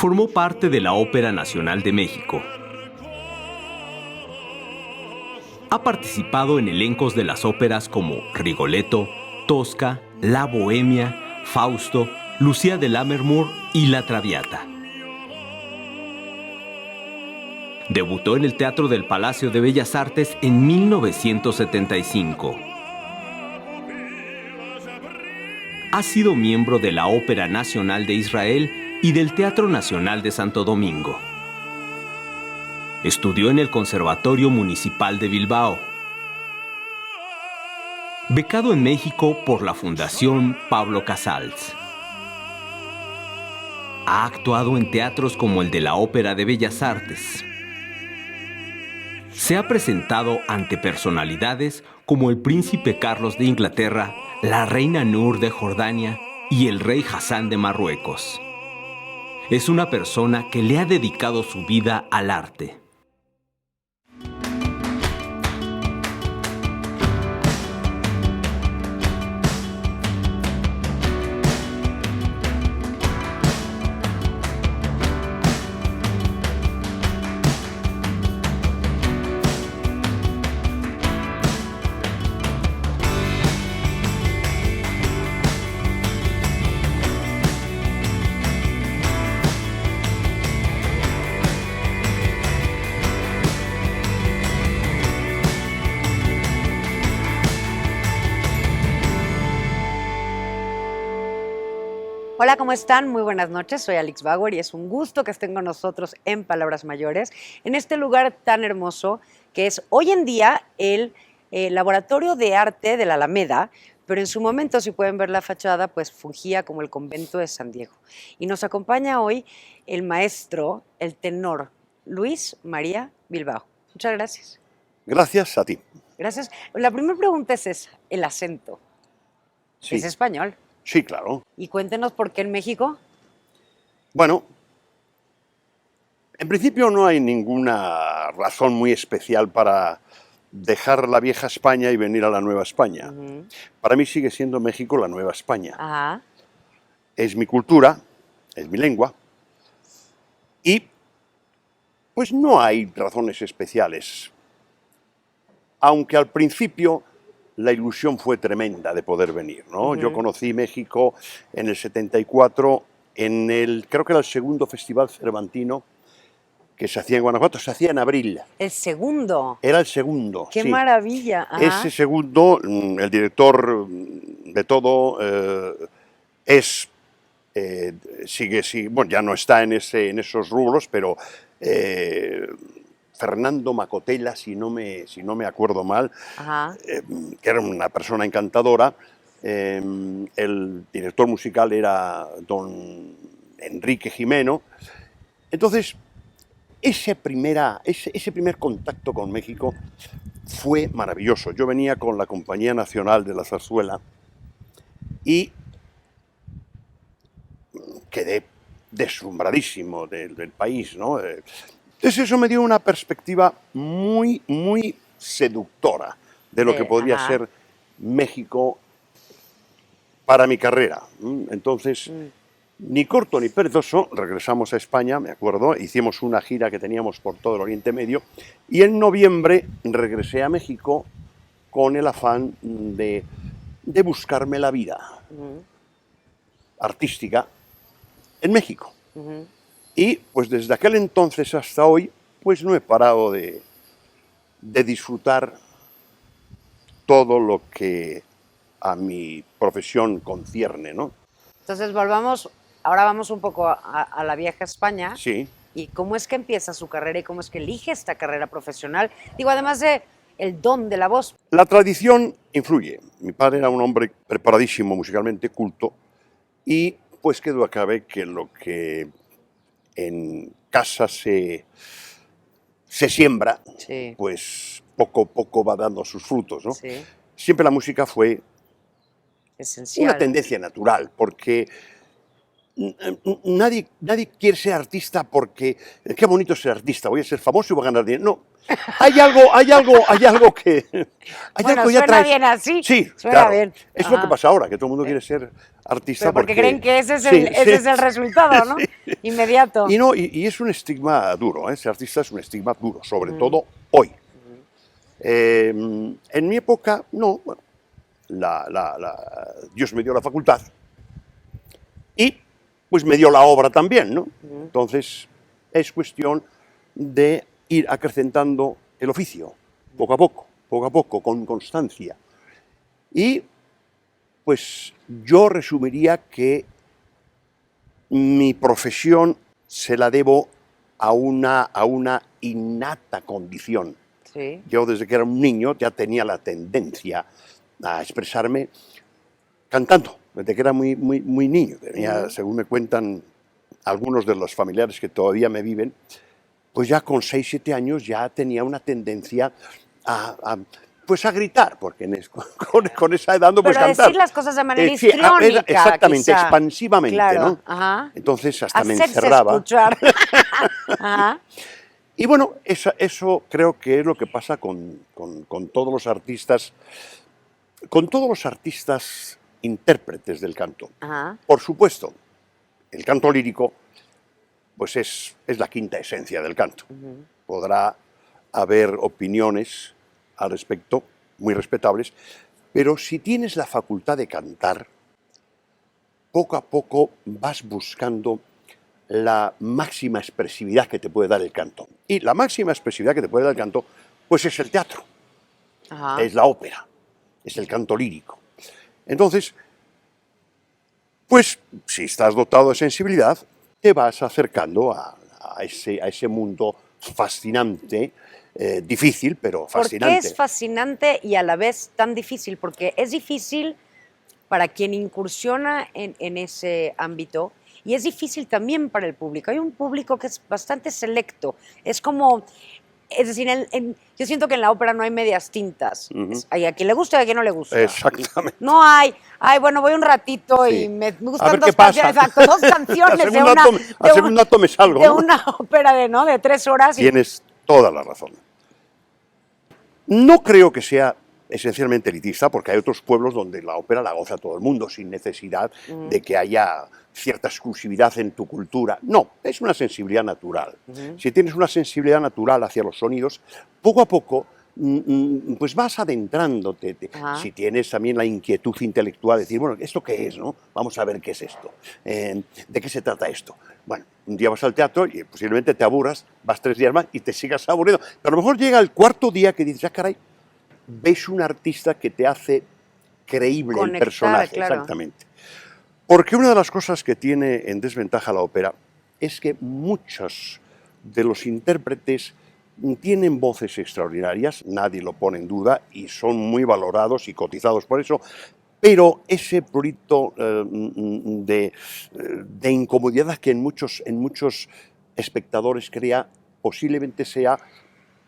Formó parte de la Ópera Nacional de México. Ha participado en elencos de las óperas como Rigoletto, Tosca, La Bohemia, Fausto, Lucía de Lammermoor y La Traviata. Debutó en el Teatro del Palacio de Bellas Artes en 1975. Ha sido miembro de la Ópera Nacional de Israel y del Teatro Nacional de Santo Domingo. Estudió en el Conservatorio Municipal de Bilbao. Becado en México por la Fundación Pablo Casals. Ha actuado en teatros como el de la Ópera de Bellas Artes. Se ha presentado ante personalidades como el príncipe Carlos de Inglaterra, la reina Nur de Jordania y el rey Hassan de Marruecos. Es una persona que le ha dedicado su vida al arte. Hola, ¿cómo están? Muy buenas noches, soy Alix Bauer y es un gusto que estén con nosotros en Palabras Mayores, en este lugar tan hermoso que es hoy en día el Laboratorio de Arte de la Alameda, pero en su momento, si pueden ver la fachada, pues fungía como el convento de San Diego. Y nos acompaña hoy el maestro, el tenor, Luis María Bilbao. Muchas gracias. Gracias a ti. Gracias. La primera pregunta es esa, el acento. Sí. ¿Es español? Sí, claro. Y cuéntenos por qué en México. Bueno, en principio no hay ninguna razón muy especial para dejar la vieja España y venir a la nueva España. Para mí sigue siendo México la nueva España. Ajá. Es mi cultura, es mi lengua, y pues no hay razones especiales. Aunque al principio la ilusión fue tremenda de poder venir, ¿no? Yo conocí México en el 74, creo que era el segundo Festival Cervantino que se hacía en Guanajuato, se hacía en abril. El segundo. Era el segundo. ¡Qué sí. maravilla! Ajá. Ese segundo, el director de todo sigue, bueno, ya no está en esos rubros, pero Fernando Macotela, si no me acuerdo mal, que era una persona encantadora. El director musical era don Enrique Jimeno. Entonces, ese primer contacto con México fue maravilloso. Yo venía con la Compañía Nacional de la Zarzuela y quedé deslumbradísimo del país, ¿no? Entonces eso me dio una perspectiva muy, muy seductora de lo que podría ser México para mi carrera. Entonces, ni corto ni perezoso, regresamos a España, me acuerdo, hicimos una gira que teníamos por todo el Oriente Medio, y en noviembre regresé a México con el afán de buscarme la vida artística en México. Y pues desde aquel entonces hasta hoy, pues no he parado de disfrutar todo lo que a mi profesión concierne, ¿no? Entonces ahora vamos un poco a la vieja España. Sí. ¿Y cómo es que empieza su carrera y cómo es que elige esta carrera profesional? Digo, además de el don de la voz. La tradición influye. Mi padre era un hombre preparadísimo musicalmente, culto, y pues qué duda cabe que lo que en casa se siembra, Sí. pues poco a poco va dando sus frutos, ¿no? Sí. Siempre la música fue Esencial. una tendencia natural, porque nadie quiere ser artista porque qué bonito ser artista, voy a ser famoso y voy a ganar dinero. No, hay algo que Bueno, algo ya suena traes. bien así. Sí, Suena claro. bien. Es lo que Ajá. pasa ahora, que todo el mundo quiere ser artista Pero porque creen que ese es sí, ese es el resultado, ¿no? sí. Inmediato. Y no, y es un estigma duro, ¿eh? Ser artista es un estigma duro, sobre todo hoy. En mi época, no, bueno, Dios me dio la facultad y pues me dio la obra también, ¿no? Entonces es cuestión de ir acrecentando el oficio, poco a poco, con constancia. Y pues yo resumiría que mi profesión se la debo a una innata condición. Sí. Yo desde que era un niño ya tenía la tendencia a expresarme cantando, desde que era muy niño. Tenía, según me cuentan algunos de los familiares que todavía me viven, pues ya con 6, 7 años ya tenía una tendencia pues a gritar, porque con esa edad no puedes Pero cantar. decir las cosas de manera Sí, histriónica, exactamente, quizá. expansivamente, Claro, ¿no? ajá. Entonces hasta me Hacerse encerraba. escuchar. Ajá. Y bueno, eso creo que es lo que pasa con todos los artistas, intérpretes del canto. Ajá. Por supuesto, el canto lírico pues es la quinta esencia del canto. Podrá haber opiniones al respecto, muy respetables, pero si tienes la facultad de cantar, poco a poco vas buscando la máxima expresividad que te puede dar el canto. Y la máxima expresividad que te puede dar el canto, pues es el teatro, Ajá. es la ópera, es el canto lírico. Entonces, pues si estás dotado de sensibilidad, te vas acercando a ese mundo fascinante, difícil, pero fascinante. ¿Por qué es fascinante y a la vez tan difícil? Porque es difícil para quien incursiona en ese ámbito y es difícil también para el público. Hay un público que es bastante selecto. Es como, es decir, yo siento que en la ópera no hay medias tintas. Hay a quien le gusta y a quien no le gusta. Exactamente. No hay, bueno, voy un ratito Sí. y me A gustan ver dos qué pasa. canciones, exacto, dos canciones A segundo acto me salgo, de ¿no? una ópera de 3 horas. Tienes toda la razón. No creo que sea esencialmente elitista, porque hay otros pueblos donde la ópera la goza todo el mundo, sin necesidad de que haya cierta exclusividad en tu cultura. No, es una sensibilidad natural. Si tienes una sensibilidad natural hacia los sonidos, poco a poco pues vas adentrándote. Si tienes también la inquietud intelectual de decir, bueno, ¿esto qué es? ¿No? Vamos a ver qué es esto. ¿De qué se trata esto? Bueno, un día vas al teatro y posiblemente te aburras, vas 3 días más y te sigas aburriendo. Pero a lo mejor llega el 4.º día que dices, caray, ves un artista que te hace creíble el personaje. Claro. Exactamente. Porque una de las cosas que tiene en desventaja la ópera es que muchos de los intérpretes tienen voces extraordinarias, nadie lo pone en duda, y son muy valorados y cotizados por eso, pero ese prurito de incomodidad que en muchos espectadores crea, posiblemente sea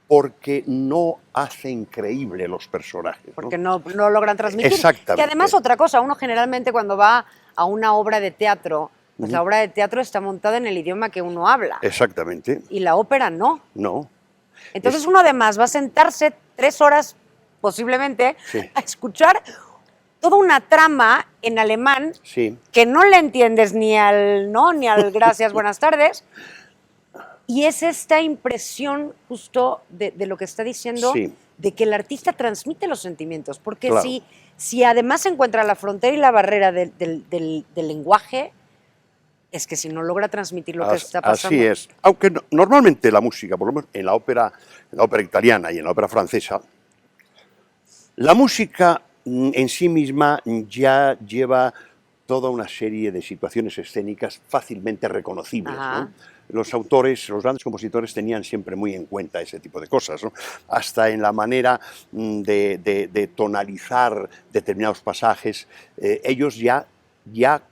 porque no hacen creíble los personajes. Porque no logran transmitir. Exactamente. Que además otra cosa, uno generalmente cuando va a una obra de teatro, pues la obra de teatro está montada en el idioma que uno habla. Exactamente. Y la ópera no. No. Entonces uno además va a sentarse 3 horas posiblemente a escuchar toda una trama en alemán que no le entiendes ni al gracias, buenas tardes. Y es esta impresión justo de lo que está diciendo, de que el artista transmite los sentimientos. Porque si además se encuentra la frontera y la barrera del lenguaje, es que si no logra transmitir lo que está pasando. Así es. Aunque normalmente la música, por lo menos en la ópera italiana y en la ópera francesa, la música en sí misma ya lleva toda una serie de situaciones escénicas fácilmente reconocibles, ¿no? Los autores, los grandes compositores tenían siempre muy en cuenta ese tipo de cosas, ¿no? Hasta en la manera de tonalizar determinados pasajes, ellos ya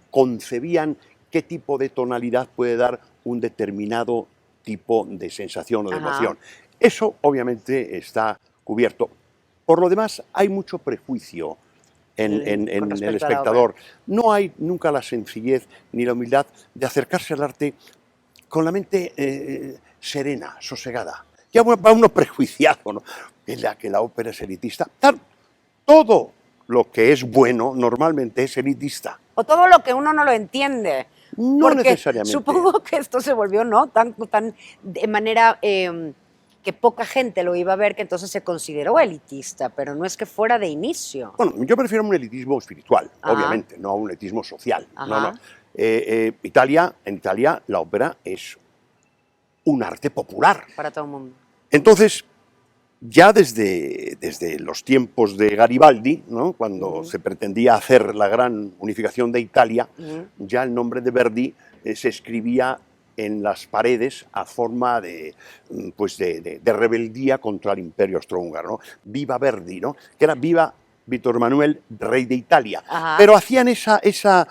concebían qué tipo de tonalidad puede dar un determinado tipo de sensación o de emoción. Eso obviamente está cubierto. Por lo demás, hay mucho prejuicio con el respecto a la espectador. No hay nunca la sencillez ni la humildad de acercarse al arte con la mente serena, sosegada. Ya va uno prejuiciado, ¿no? Que la ópera es elitista. Todo lo que es bueno normalmente es elitista. O todo lo que uno no lo entiende. No Porque necesariamente. supongo que esto se volvió, ¿no? Tan de manera que poca gente lo iba a ver, que entonces se consideró elitista, pero no es que fuera de inicio. Bueno, yo prefiero un elitismo espiritual, Ajá. obviamente, no un elitismo social. Ajá. No. En Italia la ópera es un arte popular. Para todo el mundo. Entonces, ya desde los tiempos de Garibaldi, ¿no? Cuando se pretendía hacer la gran unificación de Italia, ya el nombre de Verdi se escribía en las paredes a forma de rebeldía contra el imperio austrohúngaro, ¿no? Viva Verdi, ¿no? Que era viva Víctor Manuel, rey de Italia. Ajá. Pero hacían esa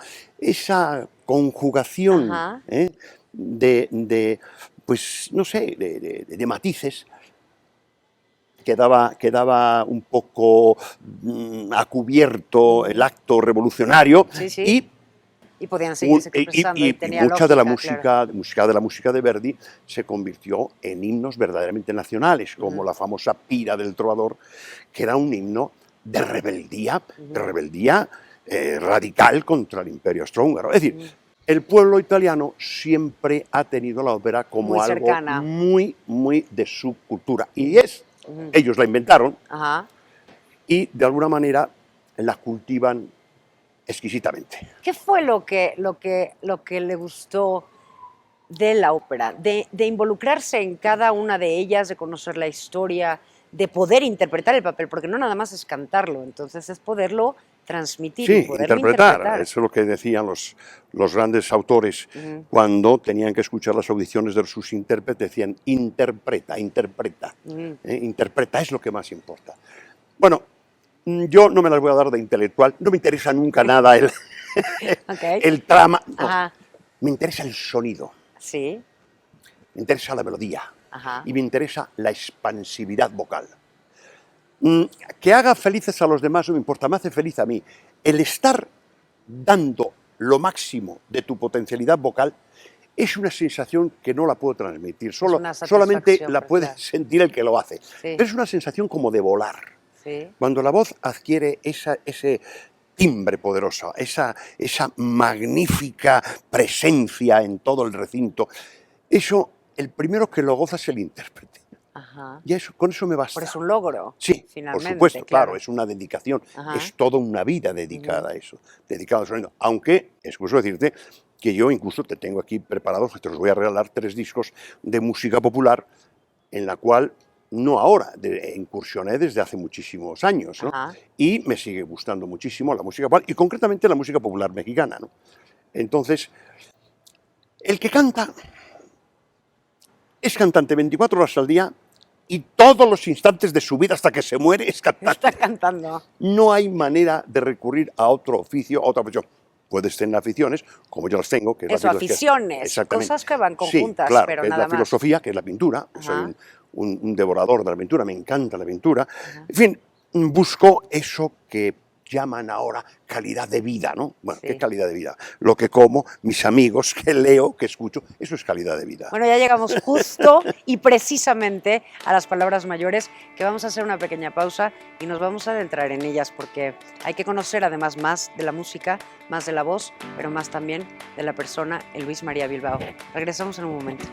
conjugación pues no sé, de matices quedaba un poco a cubierto el acto revolucionario. Sí. Y podían seguirse expresando. Y tenía mucha de la lógica, música de Verdi se convirtió en himnos verdaderamente nacionales, como la famosa Pira del Trovador, que era un himno de rebeldía, radical contra el imperio austrohúngaro. Es decir, el pueblo italiano siempre ha tenido la ópera como muy algo cercana. muy, muy de su cultura. Y ellos la inventaron. Ajá. Y de alguna manera la cultivan exquisitamente. ¿Qué fue lo que le gustó de la ópera? De involucrarse en cada una de ellas, de conocer la historia, de poder interpretar el papel, porque no nada más es cantarlo, entonces es poderlo transmitir. Sí, y poderlo interpretar. Eso es lo que decían los grandes autores cuando tenían que escuchar las audiciones de sus intérpretes, decían interpreta. Interpreta es lo que más importa. Bueno, yo no me las voy a dar de intelectual, no me interesa nunca nada el trama, no. Me interesa el sonido, sí. me interesa la melodía Ajá. y me interesa la expansividad vocal. Que haga felices a los demás no me importa, me hace feliz a mí. El estar dando lo máximo de tu potencialidad vocal es una sensación que no la puedo transmitir, solamente la puede sentir el que lo hace. Sí. Pero es una sensación como de volar. Sí. Cuando la voz adquiere ese timbre poderoso, esa magnífica presencia en todo el recinto, eso, el primero que lo goza es el intérprete. Ajá. Y con eso me basta. Pero es un logro. Sí, finalmente, por supuesto, claro, es una dedicación. Ajá. Es toda una vida dedicada a eso, dedicada al sonido. Aunque, excuso decirte que yo incluso te tengo aquí preparados, te los voy a regalar 3 discos de música popular, en la cual, no ahora, incursioné desde hace muchísimos años, ¿no? Y me sigue gustando muchísimo la música popular, y concretamente la música popular mexicana, ¿no? Entonces, el que canta es cantante 24 horas al día y todos los instantes de su vida hasta que se muere es cantante. Está cantando. No hay manera de recurrir a otro oficio, a otra profesión. Puedes tener aficiones, como yo las tengo, que es eso, aficiones, cosas que van conjuntas, sí, claro, pero que nada es la filosofía, que es la pintura. Soy un devorador de la pintura, me encanta la pintura. En fin, busco eso que llaman ahora calidad de vida, ¿no? Bueno, ¿qué calidad de vida? Lo que como, mis amigos, que leo, que escucho, eso es calidad de vida. Bueno, ya llegamos justo y precisamente a las palabras mayores, que vamos a hacer una pequeña pausa y nos vamos a adentrar en ellas, porque hay que conocer además más de la música, más de la voz, pero más también de la persona, el Luis María Bilbao. Regresamos en un momento.